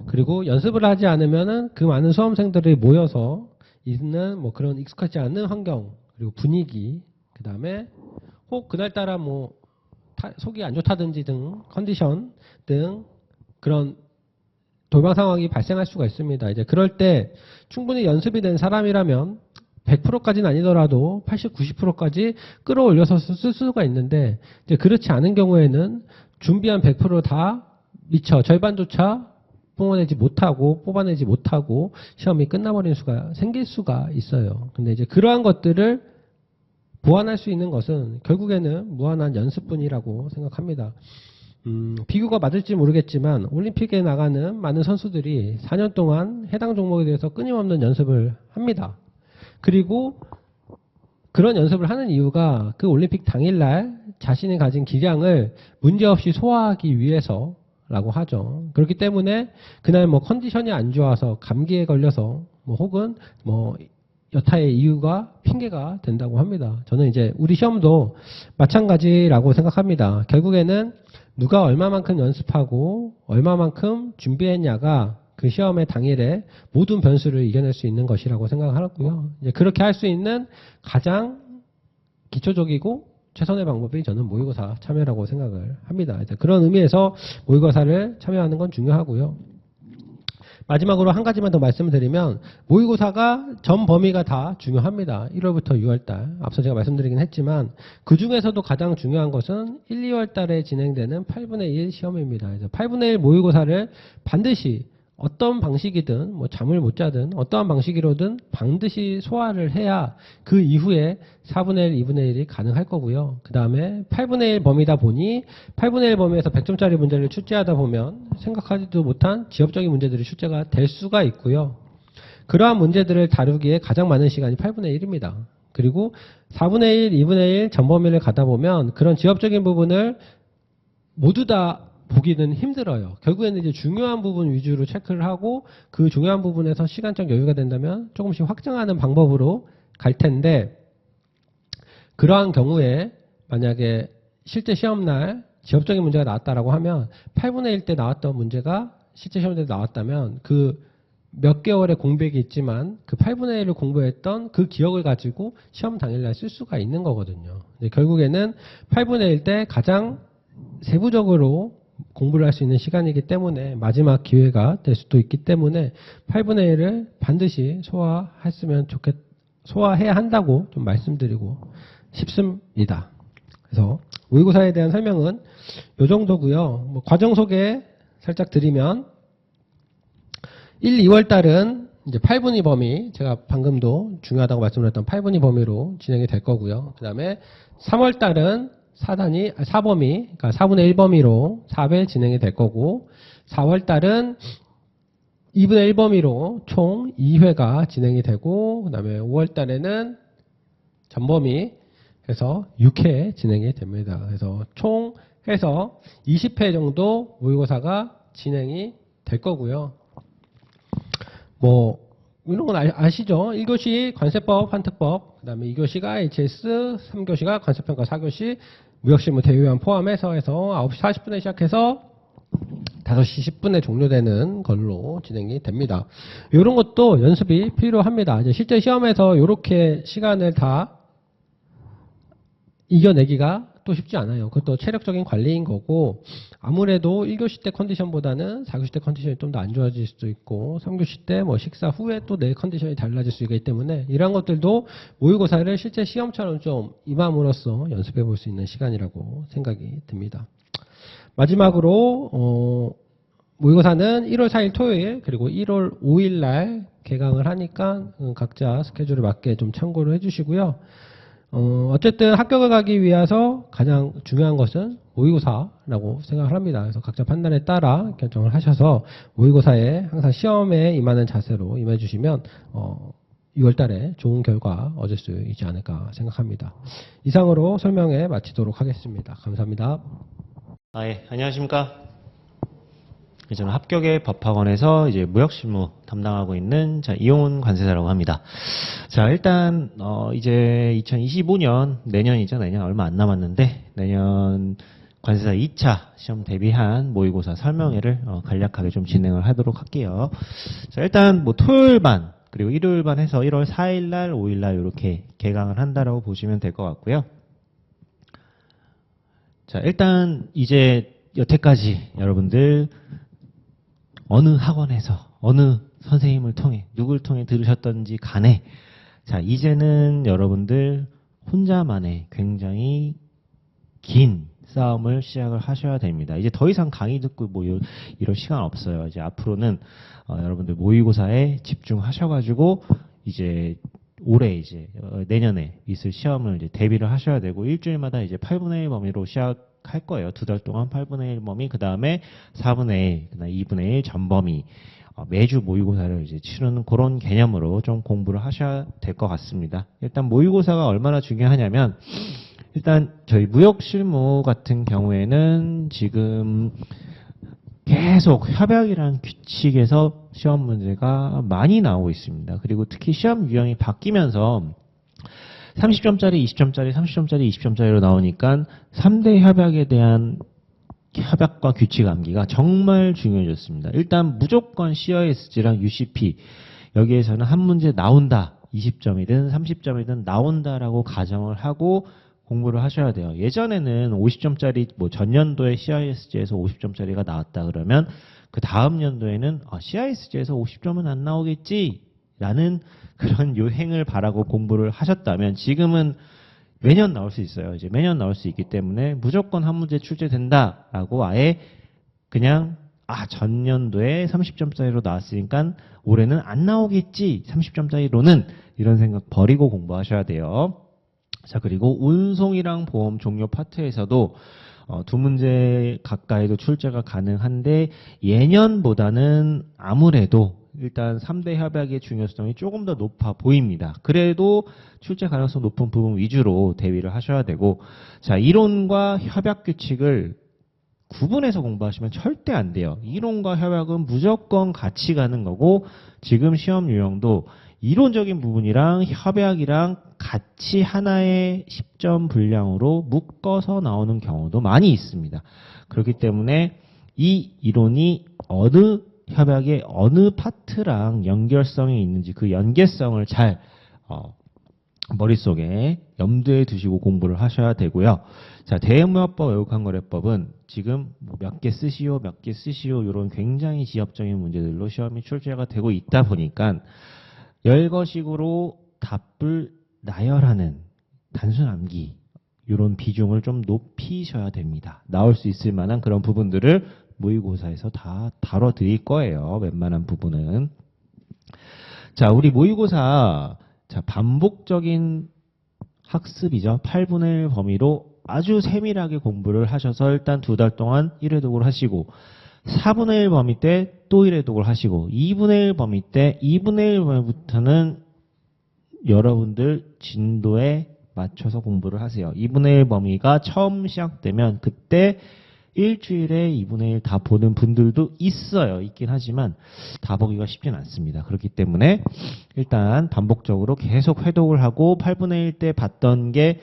그리고 연습을 하지 않으면은 그 많은 수험생들이 모여서 있는 뭐 그런 익숙하지 않은 환경 그리고 분위기 그 다음에 혹 그날따라 뭐 속이 안 좋다든지 등 컨디션 등 그런 돌발 상황이 발생할 수가 있습니다. 이제 그럴 때 충분히 연습이 된 사람이라면 100%까지는 아니더라도 80, 90%까지 끌어올려서 쓸 수가 있는데 이제 그렇지 않은 경우에는 준비한 100%다 미처 절반조차 뽑아내지 못하고 시험이 끝나버리는 수가 생길 수가 있어요. 근데 이제 그러한 것들을 보완할 수 있는 것은 결국에는 무한한 연습뿐이라고 생각합니다. 비교가 맞을지 모르겠지만 올림픽에 나가는 많은 선수들이 4년 동안 해당 종목에 대해서 끊임없는 연습을 합니다. 그리고 그런 연습을 하는 이유가 그 올림픽 당일날 자신이 가진 기량을 문제없이 소화하기 위해서라고 하죠. 그렇기 때문에 그날 뭐 컨디션이 안 좋아서 감기에 걸려서 뭐 혹은 뭐 여타의 이유가 핑계가 된다고 합니다. 저는 이제 우리 시험도 마찬가지라고 생각합니다. 결국에는 누가 얼마만큼 연습하고 얼마만큼 준비했냐가 그 시험의 당일에 모든 변수를 이겨낼 수 있는 것이라고 생각하고요. 이제 그렇게 할 수 있는 가장 기초적이고 최선의 방법이 저는 모의고사 참여라고 생각을 합니다. 그런 의미에서 모의고사를 참여하는 건 중요하고요. 마지막으로 한 가지만 더 말씀을 드리면 모의고사가 전 범위가 다 중요합니다. 1월부터 6월달 앞서 제가 말씀드리긴 했지만 그 중에서도 가장 중요한 것은 1, 2월달에 진행되는 8분의 1 시험입니다. 그래서 8분의 1 모의고사를 반드시 어떤 방식이든 뭐 잠을 못 자든 어떠한 방식으로든 반드시 소화를 해야 그 이후에 4분의 1, 2분의 1이 가능할 거고요. 그 다음에 8분의 1 범위다 보니 8분의 1 범위에서 100점짜리 문제를 출제하다 보면 생각하지도 못한 지엽적인 문제들이 출제가 될 수가 있고요. 그러한 문제들을 다루기에 가장 많은 시간이 8분의 1입니다. 그리고 4분의 1, 2분의 1 전범위를 가다 보면 그런 지엽적인 부분을 모두 다 보기는 힘들어요. 결국에는 이제 중요한 부분 위주로 체크를 하고 그 중요한 부분에서 시간적 여유가 된다면 조금씩 확장하는 방법으로 갈 텐데 그러한 경우에 만약에 실제 시험날 지엽적인 문제가 나왔다라고 하면 8분의 1 때 나왔던 문제가 실제 시험 때 나왔다면 그 몇 개월의 공백이 있지만 그 8분의 1을 공부했던 그 기억을 가지고 시험 당일날 쓸 수가 있는 거거든요. 결국에는 8분의 1 때 가장 세부적으로 공부를 할 수 있는 시간이기 때문에 마지막 기회가 될 수도 있기 때문에 8분의 1을 반드시 소화해야 한다고 좀 말씀드리고 싶습니다. 그래서 모의고사에 대한 설명은 이 정도고요. 뭐 과정 소개 살짝 드리면 1, 2월 달은 이제 8분위 범위, 제가 방금도 중요하다고 말씀드렸던 8분위 범위로 진행이 될 거고요. 그 다음에 3월 달은 4범위, 그러니까 4분의 1 범위로 4회 진행이 될 거고, 4월 달은 2분의 1 범위로 총 2회가 진행이 되고, 그 다음에 5월 달에는 전범위 해서 6회 진행이 됩니다. 그래서 총 해서 20회 정도 모의고사가 진행이 될 거고요. 뭐 이런 건 아시죠? 1교시 관세법, 환특법, 그 다음에 2교시가 HS, 3교시가 관세평가, 4교시 무역실무 대위원 포함해서 해서 9시 40분에 시작해서 5시 10분에 종료되는 걸로 진행이 됩니다. 이런 것도 연습이 필요합니다. 이제 실제 시험에서 이렇게 시간을 다 이겨내기가 또 쉽지 않아요. 그것도 체력적인 관리인 거고, 아무래도 1교시 때 컨디션보다는 4교시 때 컨디션이 좀 더 안 좋아질 수도 있고, 3교시 때 뭐 식사 후에 또 내 컨디션이 달라질 수 있기 때문에 이러한 것들도 모의고사를 실제 시험처럼 좀 임함으로써 연습해 볼 수 있는 시간이라고 생각이 듭니다. 마지막으로 모의고사는 1월 4일 토요일 그리고 1월 5일 날 개강을 하니까 각자 스케줄에 맞게 좀 참고를 해주시고요. 어쨌든 합격을 가기 위해서 가장 중요한 것은 모의고사라고 생각을 합니다. 그래서 각자 판단에 따라 결정을 하셔서 모의고사에 항상 시험에 임하는 자세로 임해 주시면 6월 달에 좋은 결과 얻을 수 있지 않을까 생각합니다. 이상으로 설명회 마치도록 하겠습니다. 감사합니다. 예, 안녕하십니까. 저는 합격의 법학원에서 이제 무역실무 담당하고 있는 이용훈 관세사라고 합니다. 자, 일단, 이제 2025년, 내년이죠. 내년 얼마 안 남았는데, 내년 관세사 2차 시험 대비한 모의고사 설명회를 간략하게 좀 진행을 하도록 할게요. 자, 일단 뭐 토요일 반, 그리고 일요일 반 해서 1월 4일 날, 5일 날 이렇게 개강을 한다라고 보시면 될 것 같고요. 자, 일단 이제 여태까지 여러분들 어느 학원에서 어느 선생님을 통해 누굴 통해 들으셨던지 간에 자, 이제는 여러분들 혼자만의 굉장히 긴 싸움을 시작을 하셔야 됩니다. 이제 더 이상 강의 듣고 뭐 이럴 시간 없어요. 이제 앞으로는 여러분들 모의고사에 집중하셔가지고 이제 올해 이제 내년에 있을 시험을 이제 대비를 하셔야 되고 일주일마다 이제 8분의 1 범위로 시작할 거예요. 2달 동안 8분의 1 범위, 그 다음에 4분의 1, 그다음 2분의 1 전범위. 매주 모의고사를 이제 치르는 그런 개념으로 좀 공부를 하셔야 될 것 같습니다. 일단 모의고사가 얼마나 중요하냐면 일단 저희 무역실무 같은 경우에는 지금 계속 협약이라는 규칙에서 시험 문제가 많이 나오고 있습니다. 그리고 특히 시험 유형이 바뀌면서 30점짜리, 20점짜리, 30점짜리, 20점짜리로 나오니까 3대 협약에 대한 협약과 규칙 암기가 정말 중요해졌습니다. 일단 무조건 CISG랑 UCP 여기에서는 한 문제 나온다. 20점이든 30점이든 나온다라고 가정을 하고 공부를 하셔야 돼요. 예전에는 50점짜리 뭐 전년도에 CISG에서 50점짜리가 나왔다 그러면 그 다음 연도에는 CISG에서 50점은 안 나오겠지라는 그런 요행을 바라고 공부를 하셨다면 지금은 매년 나올 수 있어요. 이제 매년 나올 수 있기 때문에 무조건 한 문제 출제된다라고 아예 그냥 전년도에 30점짜리로 나왔으니까 올해는 안 나오겠지 30점짜리로는 이런 생각 버리고 공부하셔야 돼요. 자, 그리고 운송이랑 보험 종료 파트에서도 두 문제 가까이도 출제가 가능한데 예년보다는 아무래도 일단 3대 협약의 중요성이 조금 더 높아 보입니다. 그래도 출제 가능성 높은 부분 위주로 대비를 하셔야 되고 자, 이론과 협약 규칙을 구분해서 공부하시면 절대 안 돼요. 이론과 협약은 무조건 같이 가는 거고 지금 시험 유형도 이론적인 부분이랑 협약이랑 같이 하나의 10점 분량으로 묶어서 나오는 경우도 많이 있습니다. 그렇기 때문에 이 이론이 어느 협약의 어느 파트랑 연결성이 있는지 그 연계성을 잘 머릿속에 염두에 두시고 공부를 하셔야 되고요. 자, 대무역법 외국환거래법은 지금 몇 개 쓰시오, 몇 개 쓰시오 이런 굉장히 지엽적인 문제들로 시험이 출제가 되고 있다 보니까 열거식으로 답을 나열하는 단순 암기 이런 비중을 좀 높이셔야 됩니다. 나올 수 있을 만한 그런 부분들을 모의고사에서 다 다뤄드릴 거예요. 웬만한 부분은. 자, 우리 모의고사 자, 반복적인 학습이죠. 8분의 1 범위로 아주 세밀하게 공부를 하셔서 일단 2달 동안 1회 독을 하시고 4분의 1 범위 때 또 1회 독을 하시고 2분의 1 범위 때 2분의 1 범위부터는 여러분들 진도에 맞춰서 공부를 하세요. 2분의 1 범위가 처음 시작되면 그때 일주일에 2분의 1 다 보는 분들도 있어요. 있긴 하지만 다 보기가 쉽진 않습니다. 그렇기 때문에 일단 반복적으로 계속 회독을 하고 8분의 1 때 봤던 게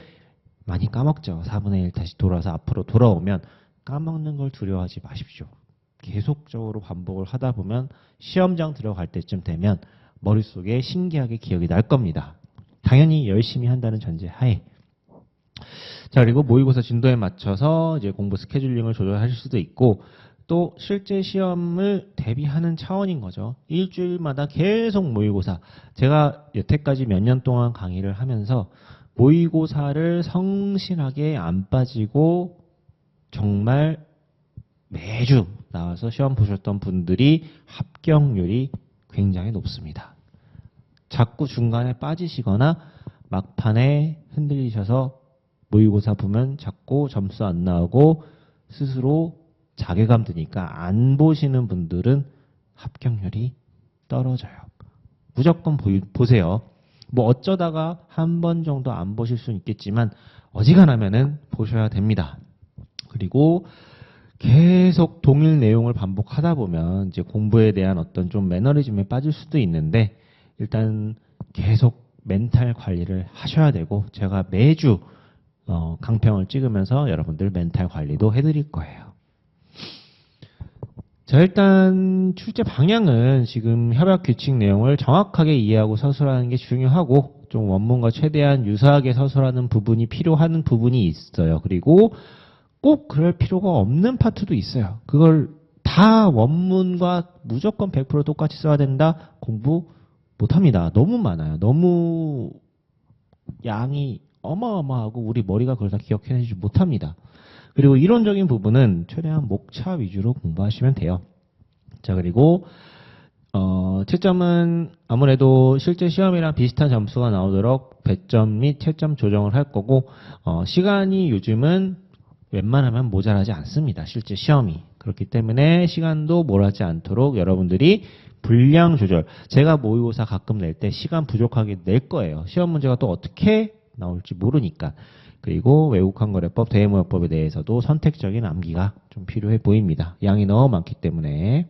많이 까먹죠. 4분의 1 다시 돌아서 앞으로 돌아오면 까먹는 걸 두려워하지 마십시오. 계속적으로 반복을 하다 보면 시험장 들어갈 때쯤 되면 머릿속에 신기하게 기억이 날 겁니다. 당연히 열심히 한다는 전제 하에. 자, 그리고 모의고사 진도에 맞춰서 이제 공부 스케줄링을 조절하실 수도 있고 또 실제 시험을 대비하는 차원인 거죠. 일주일마다 계속 모의고사. 제가 여태까지 몇 년 동안 강의를 하면서 모의고사를 성실하게 안 빠지고 정말 매주 나와서 시험 보셨던 분들이 합격률이 굉장히 높습니다. 자꾸 중간에 빠지시거나 막판에 흔들리셔서 모의고사 보면 자꾸 점수 안 나오고 스스로 자괴감 드니까 안 보시는 분들은 합격률이 떨어져요. 무조건 보세요. 뭐 어쩌다가 한 번 정도 안 보실 수는 있겠지만 어지간하면은 보셔야 됩니다. 그리고 계속 동일 내용을 반복하다 보면 이제 공부에 대한 어떤 좀 매너리즘에 빠질 수도 있는데 일단 계속 멘탈 관리를 하셔야 되고 제가 매주 강평을 찍으면서 여러분들 멘탈 관리도 해드릴 거예요. 자, 일단 출제 방향은 지금 협약 규칙 내용을 정확하게 이해하고 서술하는 게 중요하고 좀 원문과 최대한 유사하게 서술하는 부분이 필요한 부분이 있어요. 그리고 꼭 그럴 필요가 없는 파트도 있어요. 그걸 다 원문과 무조건 100% 똑같이 써야 된다? 공부 못합니다. 너무 많아요. 너무 양이 어마어마하고 우리 머리가 그걸 다 기억해내지 못합니다. 그리고 이론적인 부분은 최대한 목차 위주로 공부하시면 돼요. 자, 그리고 채점은 아무래도 실제 시험이랑 비슷한 점수가 나오도록 배점 및 채점 조정을 할 거고 시간이 요즘은 웬만하면 모자라지 않습니다. 실제 시험이. 그렇기 때문에 시간도 모자라지 않도록 여러분들이 분량 조절. 제가 모의고사 가끔 낼 때 시간 부족하게 낼 거예요. 시험 문제가 또 어떻게 나올지 모르니까. 그리고 외국한거래법, 대외무역법에 대해서도 선택적인 암기가 좀 필요해 보입니다. 양이 너무 많기 때문에.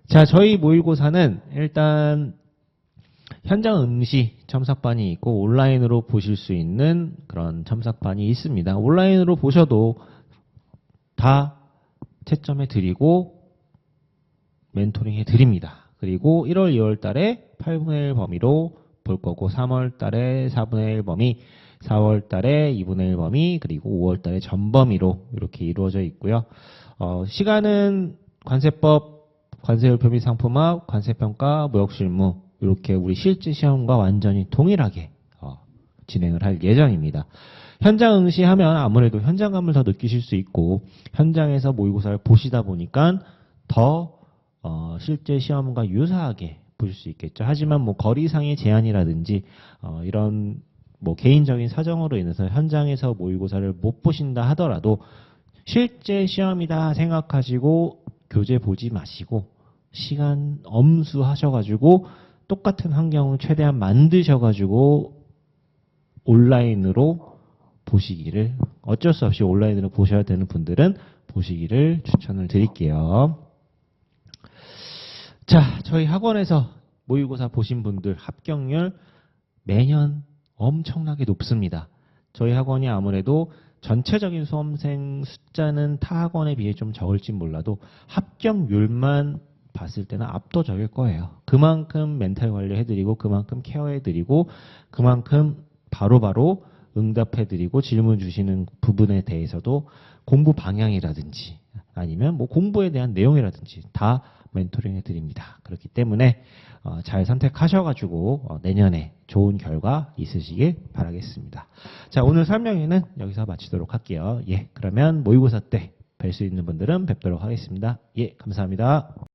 자, 저희 모의고사는 일단 현장 응시 첨삭반이 있고 온라인으로 보실 수 있는 그런 첨삭반이 있습니다. 온라인으로 보셔도 다 채점해 드리고 멘토링 해 드립니다. 그리고 1월, 2월 달에 8분의 1 범위로 볼 거고 3월 달에 4분의 1 범위, 4월 달에 2분의 1 범위, 그리고 5월 달에 전 범위로 이렇게 이루어져 있고요. 시간은 관세법, 관세율표 및 상품학, 관세평가, 무역실무 이렇게 우리 실제 시험과 완전히 동일하게 진행을 할 예정입니다. 현장 응시하면 아무래도 현장감을 더 느끼실 수 있고 현장에서 모의고사를 보시다 보니까 더 실제 시험과 유사하게 보실 수 있겠죠. 하지만 뭐 거리상의 제한이라든지 이런 뭐 개인적인 사정으로 인해서 현장에서 모의고사를 못 보신다 하더라도 실제 시험이다 생각하시고 교재 보지 마시고 시간 엄수하셔가지고 똑같은 환경을 최대한 만드셔가지고 온라인으로 보시기를 어쩔 수 없이 온라인으로 보셔야 되는 분들은 보시기를 추천을 드릴게요. 자, 저희 학원에서 모의고사 보신 분들 합격률 매년 엄청나게 높습니다. 저희 학원이 아무래도 전체적인 수험생 숫자는 타 학원에 비해 좀 적을진 몰라도 합격률만 봤을 때는 압도적일 거예요. 그만큼 멘탈 관리해드리고 그만큼 케어해드리고 그만큼 바로바로 응답해드리고 질문 주시는 부분에 대해서도 공부 방향이라든지 아니면 뭐 공부에 대한 내용이라든지 다 멘토링 해드립니다. 그렇기 때문에 잘 선택하셔가지고 내년에 좋은 결과 있으시길 바라겠습니다. 자, 오늘 설명회는 여기서 마치도록 할게요. 예, 그러면 모의고사 때 뵐 수 있는 분들은 뵙도록 하겠습니다. 예, 감사합니다.